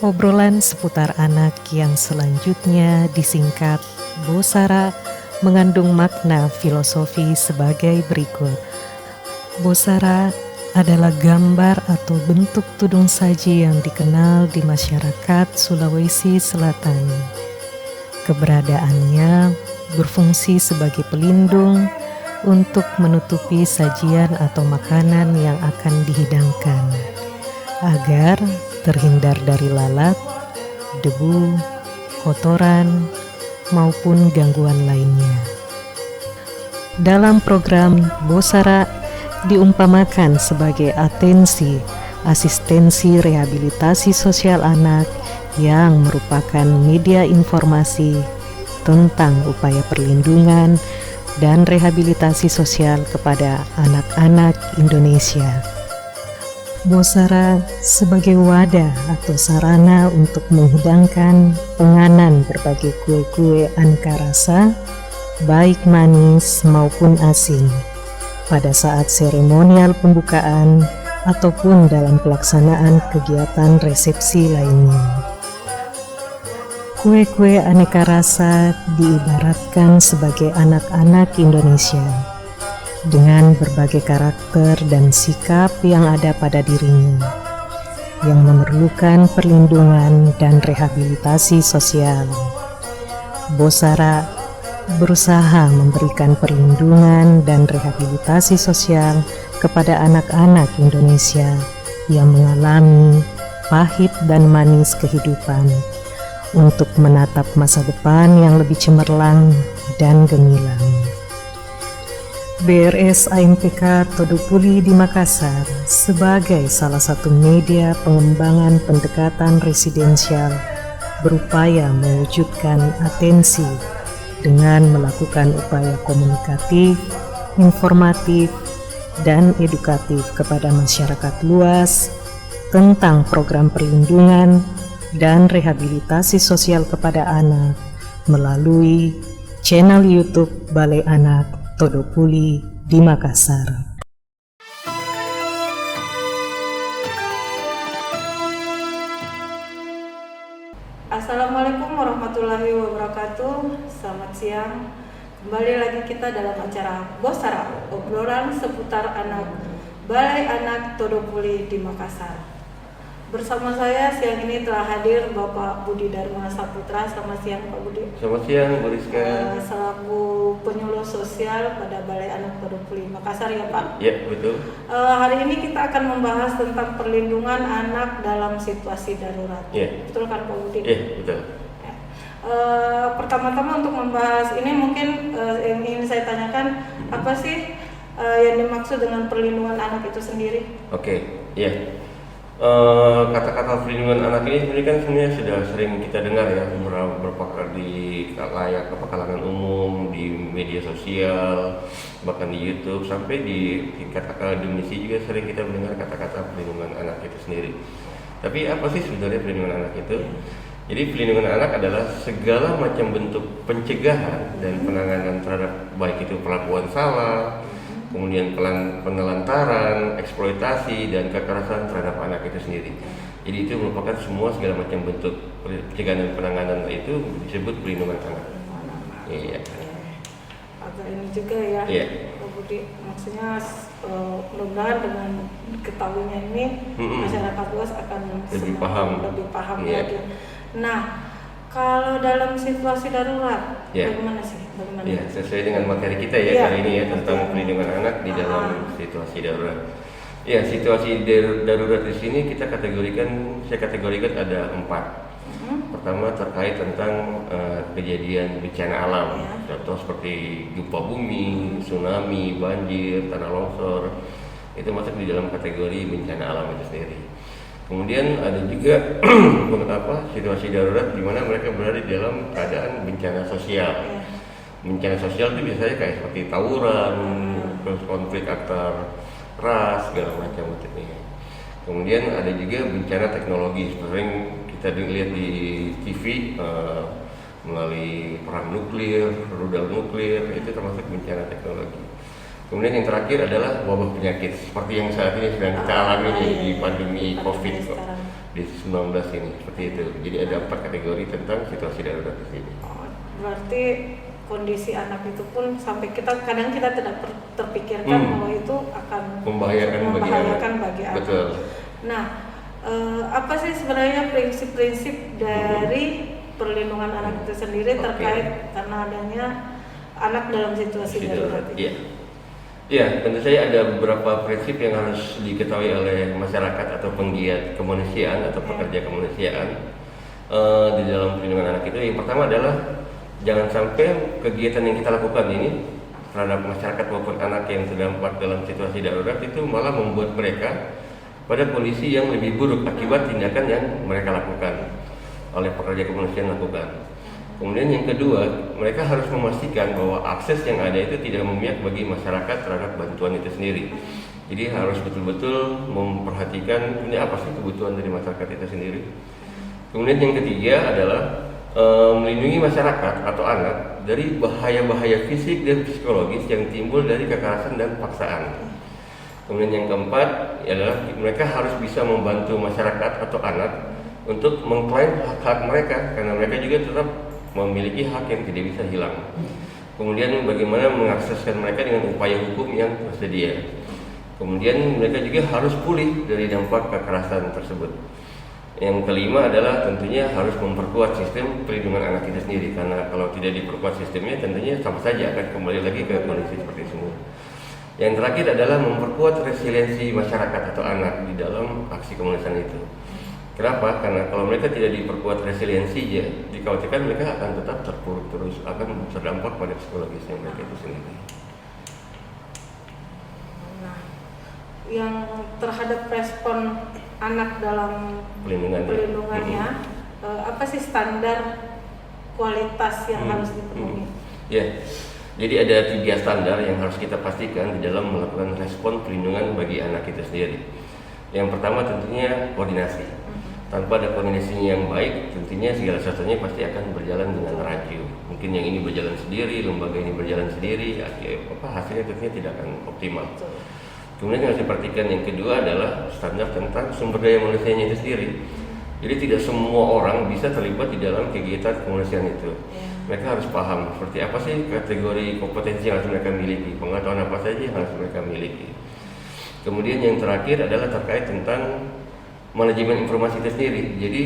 Obrolan seputar anak yang selanjutnya disingkat Bosara mengandung makna filosofi sebagai berikut. Bosara adalah gambar atau bentuk tudung saji yang dikenal di masyarakat Sulawesi Selatan. Keberadaannya berfungsi sebagai pelindung untuk menutupi sajian atau makanan yang akan dihidangkan, agar terhindar dari lalat, debu, kotoran, maupun gangguan lainnya. Dalam program Bosara diumpamakan sebagai atensi, asistensi rehabilitasi sosial anak yang merupakan media informasi tentang upaya perlindungan dan rehabilitasi sosial kepada anak-anak Indonesia. Bosara sebagai wadah atau sarana untuk menghidangkan penganan berbagai kue-kue aneka rasa, baik manis maupun asin, pada saat seremonial pembukaan ataupun dalam pelaksanaan kegiatan resepsi lainnya. Kue-kue aneka rasa diibaratkan sebagai anak-anak Indonesia dengan berbagai karakter dan sikap yang ada pada dirinya, yang memerlukan perlindungan dan rehabilitasi sosial. Bosara berusaha memberikan perlindungan dan rehabilitasi sosial kepada anak-anak Indonesia yang mengalami pahit dan manis kehidupan, untuk menatap masa depan yang lebih cemerlang dan gemilang. BRS AMPK Todopuli di Makassar sebagai salah satu media pengembangan pendekatan residensial berupaya mewujudkan atensi dengan melakukan upaya komunikatif, informatif, dan edukatif kepada masyarakat luas tentang program perlindungan dan rehabilitasi sosial kepada anak melalui channel YouTube Balai Anak Todopuli di Makassar. Assalamualaikum warahmatullahi wabarakatuh. Selamat siang. Kembali lagi kita dalam acara Bosara, obrolan seputar anak Balai Anak Todopuli di Makassar. Bersama saya siang ini telah hadir Bapak Budi Dharma Saputra. Selamat siang Pak Budi. Selamat siang Bu Rizka. Selaku penyuluh sosial pada Balai Anak Todopuli Makassar ya Pak? Ya betul. Hari ini kita akan membahas tentang perlindungan anak dalam situasi darurat. Betul kan Pak Budi? Betul. Pertama-tama untuk membahas ini mungkin yang ingin saya tanyakan, apa sih yang dimaksud dengan perlindungan anak itu sendiri? Kata-kata perlindungan anak ini sebenarnya kan sudah sering kita dengar ya, beberapa kali di kalangan umum, di media sosial, bahkan di YouTube, sampai di tingkat akademisi juga sering kita mendengar kata-kata perlindungan anak itu sendiri. Tapi apa sih sebenarnya perlindungan anak itu? Jadi perlindungan anak adalah segala macam bentuk pencegahan dan penanganan terhadap baik itu perlakuan salah, kemudian penelantaran, eksploitasi, dan kekerasan terhadap anak itu sendiri. Jadi itu merupakan semua segala macam bentuk pencegahan dan penanganan itu disebut perlindungan anak. Iya. Agak ini juga ya, Pak Budi. Maksudnya mudah-mudahan dengan ketahuinya ini masyarakat luas akan lebih paham lagi. Nah, kalau dalam situasi darurat, bagaimana sih? Sesuai dengan materi kita kali ini tentang perlindungan anak di dalam situasi darurat. Situasi darurat di sini saya kategorikan ada 4. Pertama terkait tentang kejadian bencana alam, contoh seperti gempa bumi, tsunami, banjir, tanah longsor, itu masuk di dalam kategori bencana alam itu sendiri. Kemudian ada juga situasi darurat di mana mereka berada di dalam keadaan bencana sosial. Bencana sosial itu biasanya kayak seperti tawuran, terus konflik antar ras, segala macam macamnya. Kemudian ada juga bencana teknologi, sering kita lihat di TV melalui perang nuklir, rudal nuklir, itu termasuk bencana teknologi. Kemudian yang terakhir adalah wabah penyakit seperti yang saat ini sedang kita alami di pandemi COVID. di 19 ini seperti itu. Jadi ada 4 kategori tentang situasi darurat di sini. Oh, berarti kondisi anak itu pun sampai kadang kita tidak terpikirkan bahwa itu akan membahayakan bagi anak. Betul. Nah, apa sih sebenarnya prinsip-prinsip dari perlindungan anak itu sendiri terkait karena adanya anak dalam situasi darurat ini? Ya, tentu saja ada beberapa prinsip yang harus diketahui oleh masyarakat atau penggiat kemanusiaan atau pekerja kemanusiaan di dalam perlindungan anak itu. Yang pertama adalah jangan sampai kegiatan yang kita lakukan ini terhadap masyarakat maupun anak yang terdampak dalam situasi darurat itu malah membuat mereka pada kondisi yang lebih buruk akibat tindakan yang mereka lakukan oleh pekerja kemanusiaan lakukan. Kemudian yang kedua, mereka harus memastikan bahwa akses yang ada itu tidak memihak bagi masyarakat terhadap bantuan itu sendiri. Jadi harus betul-betul memperhatikan ini apa sih kebutuhan dari masyarakat itu sendiri. Kemudian yang ketiga adalah melindungi masyarakat atau anak dari bahaya-bahaya fisik dan psikologis yang timbul dari kekerasan dan paksaan. Kemudian yang keempat adalah mereka harus bisa membantu masyarakat atau anak untuk mengklaim hak-hak mereka karena mereka juga tetap memiliki hak yang tidak bisa hilang. Kemudian bagaimana mengakseskan mereka dengan upaya hukum yang tersedia. Kemudian mereka juga harus pulih dari dampak kekerasan tersebut. Yang kelima adalah tentunya harus memperkuat sistem perlindungan anak itu sendiri karena kalau tidak diperkuat sistemnya tentunya sama saja akan kembali lagi ke kondisi seperti semula. Yang terakhir adalah memperkuat resiliensi masyarakat atau anak di dalam aksi kemanusiaan itu. Kenapa? Karena kalau mereka tidak diperkuat resiliensinya, dikhawatirkan mereka akan tetap terpuruk terus, akan terdampak pada psikologisnya mereka itu sendiri. Nah, yang terhadap respon anak dalam perlindungannya, apa sih standar kualitas yang harus dipenuhi? Ya, jadi ada 3 standar yang harus kita pastikan di dalam melakukan respon perlindungan bagi anak itu sendiri. Yang pertama tentunya koordinasi. Tanpa ada koordinasi yang baik, tentunya segala sesuatunya pasti akan berjalan dengan rancu. Mungkin yang ini berjalan sendiri, lembaga ini berjalan sendiri, hasilnya tentunya tidak akan optimal. Kemudian yang harus diperhatikan yang kedua adalah standar tentang sumber daya manusianya itu sendiri. Jadi tidak semua orang bisa terlibat di dalam kegiatan kemanusiaan itu. Mereka harus paham seperti apa sih kategori kompetensi yang harus mereka miliki, pengetahuan apa saja yang harus mereka miliki. Kemudian yang terakhir adalah terkait tentang manajemen informasi itu sendiri. Jadi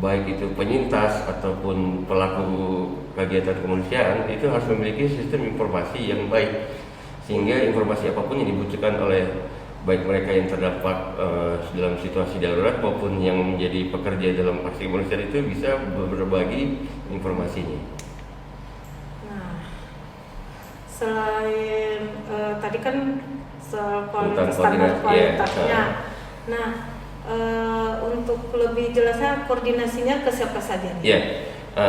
baik itu penyintas ataupun pelaku kegiatan kemanusiaan itu harus memiliki sistem informasi yang baik sehingga informasi apapun yang dibutuhkan oleh baik mereka yang terdampak dalam situasi darurat maupun yang menjadi pekerja dalam aksi kemanusiaan itu bisa berbagi informasinya. Nah, selain tadi kan soal standar kualitasnya. Nah, untuk lebih jelasnya koordinasinya ke siapa saja nih? Ya,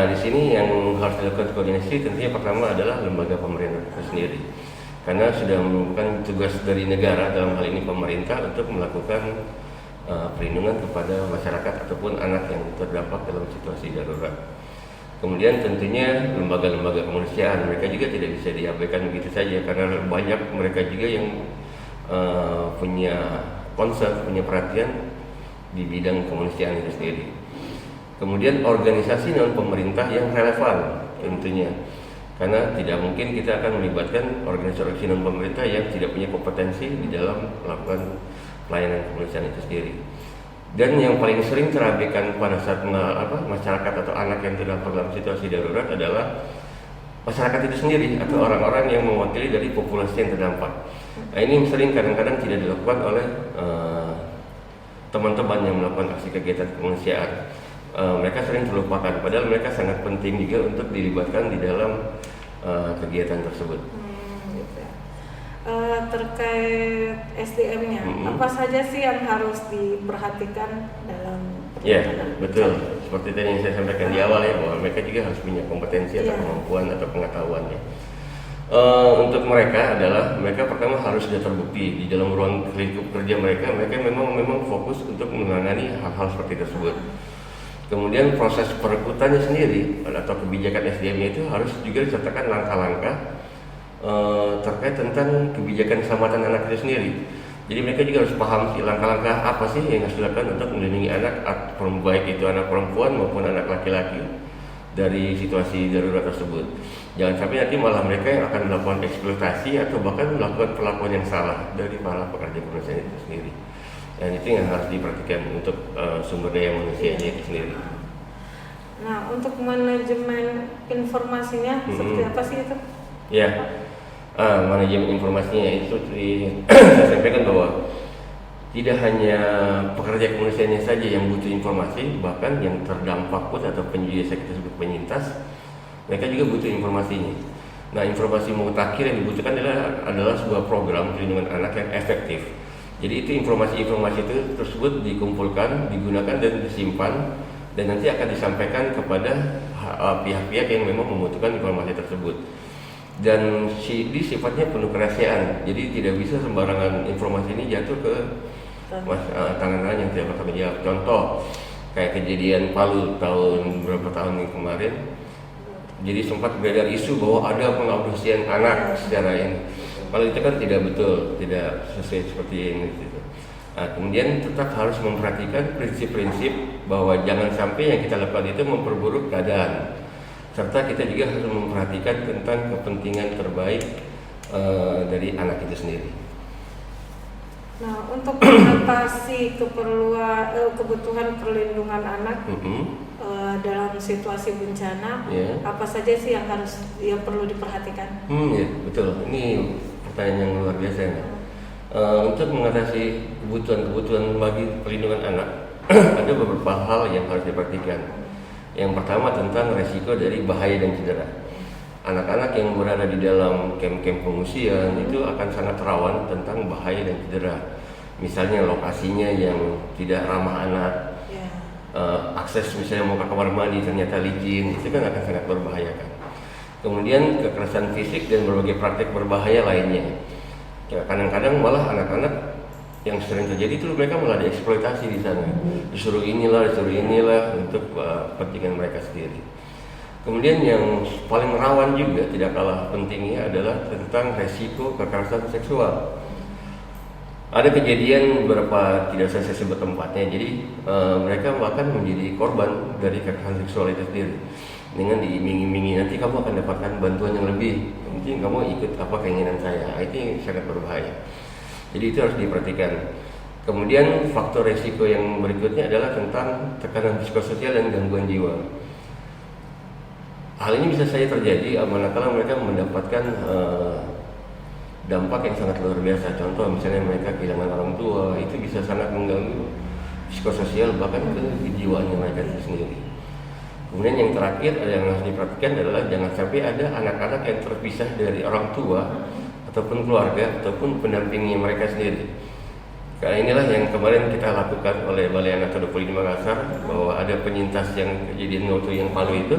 di sini yang harus dilakukan koordinasi tentunya pertama adalah lembaga pemerintah itu sendiri, karena sudah merupakan tugas dari negara dalam hal ini pemerintah untuk melakukan perlindungan kepada masyarakat ataupun anak yang terdampak dalam situasi darurat. Kemudian tentunya lembaga-lembaga kemanusiaan mereka juga tidak bisa diabaikan begitu saja karena banyak mereka juga yang punya concern, punya perhatian di bidang kemanusiaan itu sendiri. Kemudian organisasi non pemerintah yang relevan tentunya, karena tidak mungkin kita akan melibatkan organisasi non pemerintah yang tidak punya kompetensi di dalam melakukan pelayanan kemanusiaan itu sendiri. Dan yang paling sering terabaikan pada saat masyarakat atau anak yang terdampak dalam situasi darurat adalah masyarakat itu sendiri atau orang-orang yang mewakili dari populasi yang terdampak. Nah, ini sering kadang-kadang tidak dilakukan oleh teman-teman yang melakukan aksi kegiatan kemanusiaan. Mereka sering terlupakan, padahal mereka sangat penting juga untuk dilibatkan di dalam kegiatan tersebut. Gitu ya. Terkait SDM-nya, apa saja sih yang harus diperhatikan dalam Ya, betul. Seperti tadi yang saya sampaikan di awal ya, bahwa mereka juga harus punya kompetensi atau kemampuan atau pengetahuannya. Untuk mereka adalah mereka pertama harus sudah terbukti di dalam ruang lingkup kerja mereka memang fokus untuk menangani hal-hal seperti tersebut. Kemudian proses perekrutannya sendiri atau kebijakan SDM itu harus juga disertakan langkah-langkah terkait tentang kebijakan keselamatan anak itu sendiri. Jadi mereka juga harus paham sih langkah-langkah apa sih yang harus dilakukan untuk melindungi anak, baik itu anak perempuan maupun anak laki-laki dari situasi darurat tersebut. Jangan sampai nanti malah mereka yang akan melakukan eksploitasi atau bahkan melakukan perlakuan yang salah dari para pekerja kemanusiaan itu sendiri. Dan itu yang harus diperhatikan untuk sumber daya manusianya itu sendiri. Nah, untuk manajemen informasinya seperti apa sih itu? Ya, manajemen informasinya itu saya sampaikan bahwa tidak hanya pekerja kemanusiaannya saja yang butuh informasi, bahkan yang terdampak pun atau penyedia kita sebut penyintas, mereka juga butuh informasinya. Nah, informasi mutakhir yang dibutuhkan adalah sebuah program perlindungan anak yang efektif. Jadi itu informasi-informasi itu tersebut dikumpulkan, digunakan dan disimpan, dan nanti akan disampaikan kepada pihak-pihak yang memang membutuhkan informasi tersebut. Dan ini sifatnya penuh kerahasiaan, jadi tidak bisa sembarangan informasi ini jatuh ke tangan-tangan yang tidak bertanggung jawab. Contoh kayak kejadian Palu tahun berapa tahun yang kemarin, jadi sempat beredar isu bahwa ada pengaborsian anak secara ini. Kalau itu kan tidak betul, tidak sesuai seperti ini. Nah, kemudian tetap harus memperhatikan prinsip-prinsip bahwa jangan sampai yang kita lakukan itu memperburuk keadaan, serta kita juga harus memperhatikan tentang kepentingan terbaik dari anak itu sendiri. Nah, untuk mengatasi kebutuhan perlindungan anak dalam situasi bencana, apa saja sih yang perlu diperhatikan? Ya, betul. Ini pertanyaan yang luar biasa. Untuk mengatasi kebutuhan bagi perlindungan anak, ada beberapa hal yang harus diperhatikan. Yang pertama tentang resiko dari bahaya dan cedera. Anak-anak yang berada di dalam kamp-kamp pengungsian itu akan sangat rawan tentang bahaya dan cedera. Misalnya lokasinya yang tidak ramah anak, akses misalnya mau ke kamar mandi ternyata licin, itu kan akan sangat berbahaya kan. Kemudian kekerasan fisik dan berbagai praktik berbahaya lainnya. Ya, kadang-kadang malah anak-anak yang sering terjadi itu mereka malah dieksploitasi di sana, disuruh inilah untuk kepentingan mereka sendiri. Kemudian yang paling rawan juga tidak kalah pentingnya adalah tentang resiko kekerasan seksual. Ada kejadian beberapa tidak saya sebut tempatnya, jadi mereka bahkan menjadi korban dari kekerasan seksual itu sendiri dengan diiming-imingi nanti kamu akan dapatkan bantuan yang lebih, penting kamu ikut apa keinginan saya. Itu sangat berbahaya. Jadi itu harus diperhatikan. Kemudian faktor resiko yang berikutnya adalah tentang tekanan psikososial dan gangguan jiwa. Hal ini bisa saja terjadi manakala mereka mendapatkan dampak yang sangat luar biasa. Contoh misalnya mereka kehilangan orang tua, itu bisa sangat mengganggu psikososial bahkan ke kejiwaannya mereka itu sendiri. Kemudian yang terakhir yang harus diperhatikan adalah jangan sampai ada anak-anak yang terpisah dari orang tua ataupun keluarga ataupun pendampingnya mereka sendiri. Karena inilah yang kemarin kita lakukan oleh Balai Anak Todopoli di Makassar, bahwa ada penyintas yang kejadian waktu yang Palu itu,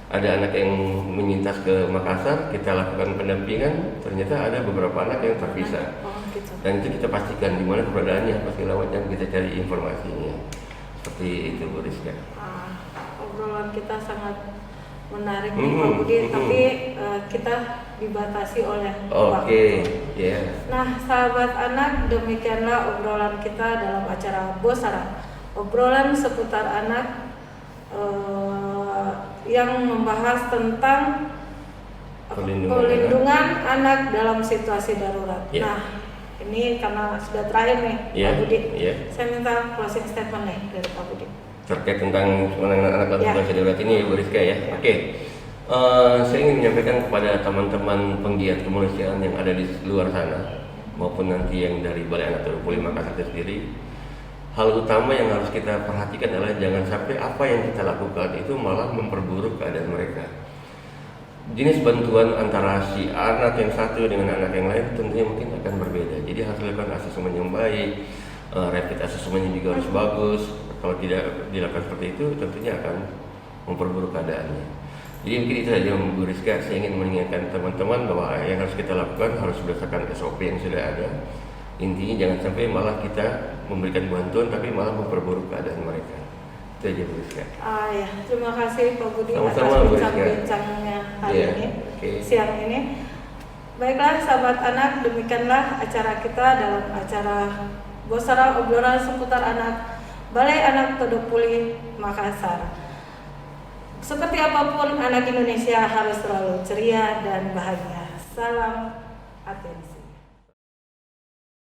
ada anak yang menyintas ke Makassar, kita lakukan pendampingan, ternyata ada beberapa anak yang terpisah. Dan itu kita pastikan di mana keberadaannya, apa segala macam, kita cari informasinya. Seperti itu Bu Rizka. Obrolan kita sangat menarik nih Pak Budi, tapi kita dibatasi oleh waktu. Nah, sahabat anak, demikianlah obrolan kita dalam acara Bosara, obrolan seputar anak yang membahas tentang perlindungan anak dalam situasi darurat. Nah, ini karena sudah terakhir nih Pak Budi, saya minta closing statement nih dari Pak Budi terkait tentang penanganan anak dalam situasi darurat ini, Bu Rizka ya. Saya ingin menyampaikan kepada teman-teman penggiat kemanusiaan yang ada di luar sana maupun nanti yang dari Balai Anak Todopoli Makassar itu sendiri, hal utama yang harus kita perhatikan adalah jangan sampai apa yang kita lakukan itu malah memperburuk keadaan mereka. Jenis bantuan antara si anak yang satu dengan anak yang lain tentunya mungkin akan berbeda. Jadi harus dilakukan asesmen yang baik, rapid assessment juga harus bagus. Kalau tidak dilakukan seperti itu tentunya akan memperburuk keadaannya. Jadi mungkin itu saja Bu Rizka, saya ingin mengingatkan teman-teman bahwa yang harus kita lakukan harus berdasarkan SOP yang sudah ada. Intinya jangan sampai malah kita memberikan bantuan tapi malah memperburuk keadaan mereka. Itu aja Bu Rizka. Terima kasih Pak Budi atas bincang-bincangnya hari ini, siang ini. Baiklah sahabat anak, demikianlah acara kita dalam acara Gosara obrolan seputar anak Balai Anak Todopuli Makassar. Seperti apapun, anak Indonesia harus selalu ceria dan bahagia. Salam atensi.